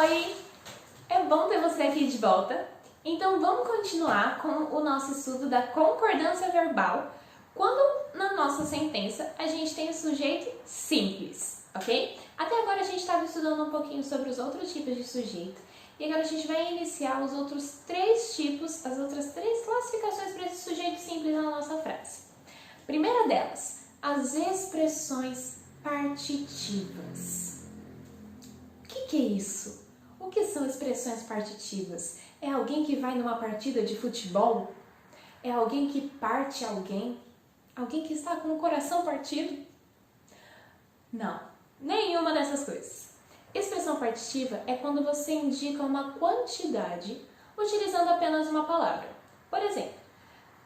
Oi! É bom ter você aqui de volta. Então vamos continuar com o nosso estudo da concordância verbal quando na nossa sentença a gente tem o sujeito simples, ok? Até agora a gente estava estudando um pouquinho sobre os outros tipos de sujeito e agora a gente vai iniciar os outros três tipos, as outras três classificações para esse sujeito simples na nossa frase. Primeira delas, as expressões partitivas. O que é isso? O que são expressões partitivas? É alguém que vai numa partida de futebol? É alguém que parte alguém? Alguém que está com o coração partido? Não, nenhuma dessas coisas. Expressão partitiva é quando você indica uma quantidade utilizando apenas uma palavra. Por exemplo,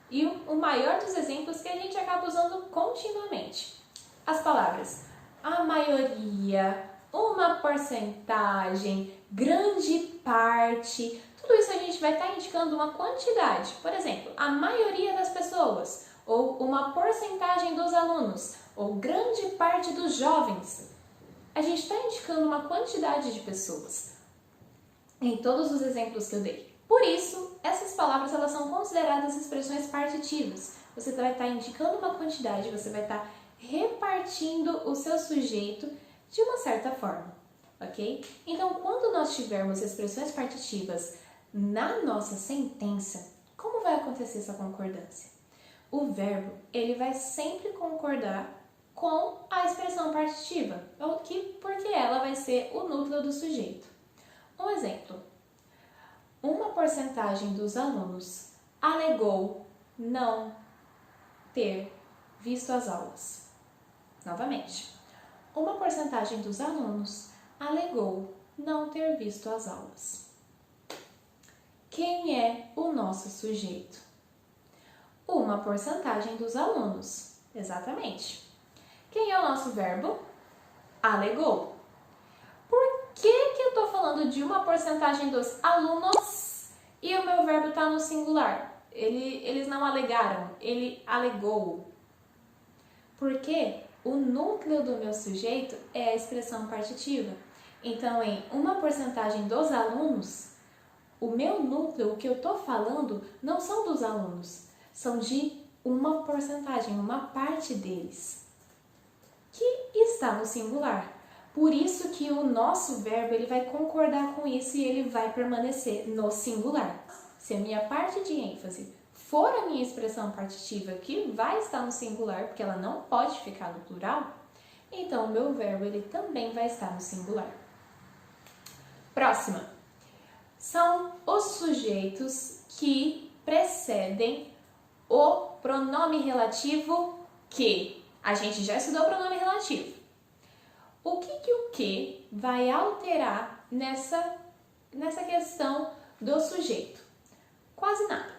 e o maior dos exemplos que a gente acaba usando continuamente. As palavras a maioria, uma porcentagem, grande parte, tudo isso a gente vai estar indicando uma quantidade. Por exemplo, a maioria das pessoas, ou uma porcentagem dos alunos, ou grande parte dos jovens. A gente está indicando uma quantidade de pessoas em todos os exemplos que eu dei. Por isso, essas palavras elas são consideradas expressões partitivas. Você vai estar indicando uma quantidade, você vai estar repartindo o seu sujeito de uma certa forma, ok? Então, quando nós tivermos expressões partitivas na nossa sentença, como vai acontecer essa concordância? O verbo, ele vai sempre concordar com a expressão partitiva, porque ela vai ser o núcleo do sujeito. Um exemplo, uma porcentagem dos alunos alegou não ter visto as aulas. Novamente, uma porcentagem dos alunos alegou não ter visto as aulas. Quem é o nosso sujeito? Uma porcentagem dos alunos. Exatamente. Quem é o nosso verbo? Alegou. Por que eu estou falando de uma porcentagem dos alunos e o meu verbo está no singular? Eles não alegaram, ele alegou. Porque o núcleo do meu sujeito é a expressão partitiva. Então, em uma porcentagem dos alunos, o meu núcleo, o que eu estou falando, não são dos alunos, são de uma porcentagem, uma parte deles, que está no singular. Por isso que o nosso verbo ele vai concordar com isso e ele vai permanecer no singular. Se a minha parte de ênfase for a minha expressão partitiva que vai estar no singular, porque ela não pode ficar no plural, então o meu verbo ele também vai estar no singular. Próxima. São os sujeitos que precedem o pronome relativo que. A gente já estudou o pronome relativo. O que vai alterar nessa questão do sujeito? Quase nada.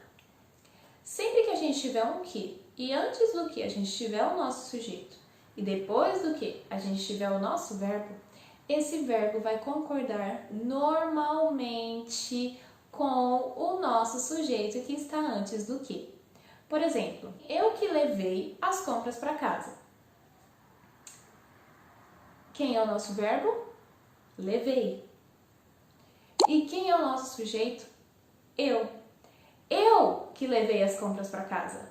Sempre que a gente tiver um que e antes do que a gente tiver o nosso sujeito e depois do que a gente tiver o nosso verbo, esse verbo vai concordar normalmente com o nosso sujeito que está antes do que. Por exemplo, eu que levei as compras para casa. Quem é o nosso verbo? Levei. E quem é o nosso sujeito? Eu. Eu que levei as compras para casa.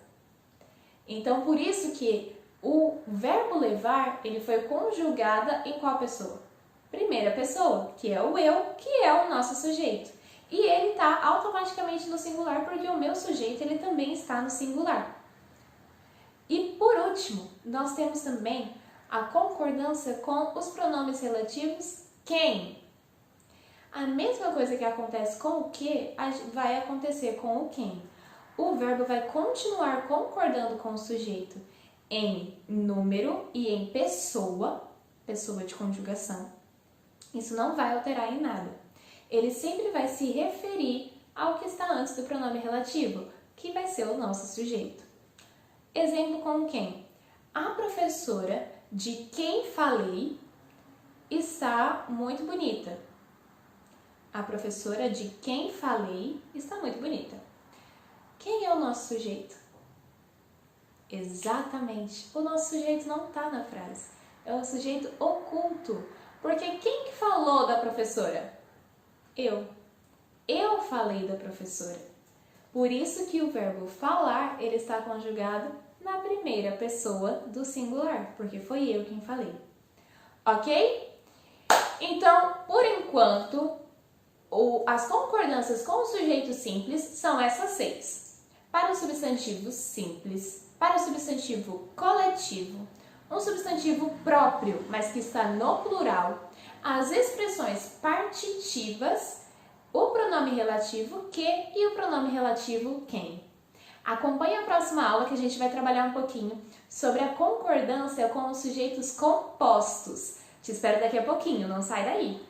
Então, por isso que o verbo levar, ele foi conjugada em qual pessoa? Primeira pessoa, que é o eu, que é o nosso sujeito. E ele está automaticamente no singular, porque o meu sujeito ele também está no singular. E por último, nós temos também a concordância com os pronomes relativos quem. A mesma coisa que acontece com o que vai acontecer com o quem. O verbo vai continuar concordando com o sujeito em número e em pessoa de conjugação. Isso não vai alterar em nada. Ele sempre vai se referir ao que está antes do pronome relativo, que vai ser o nosso sujeito. Exemplo com quem? A professora de quem falei está muito bonita. A professora de quem falei está muito bonita. Quem é o nosso sujeito? Exatamente. O nosso sujeito não está na frase. É o sujeito oculto. Porque quem que falou da professora? Eu. Eu falei da professora. Por isso que o verbo falar, ele está conjugado na primeira pessoa do singular, porque foi eu quem falei. Ok? Então, por enquanto, as concordâncias com o sujeito simples são essas 6. Para o substantivo simples, para o substantivo coletivo, um substantivo próprio, mas que está no plural, as expressões partitivas, o pronome relativo que e o pronome relativo quem. Acompanhe a próxima aula que a gente vai trabalhar um pouquinho sobre a concordância com os sujeitos compostos. Te espero daqui a pouquinho, não sai daí!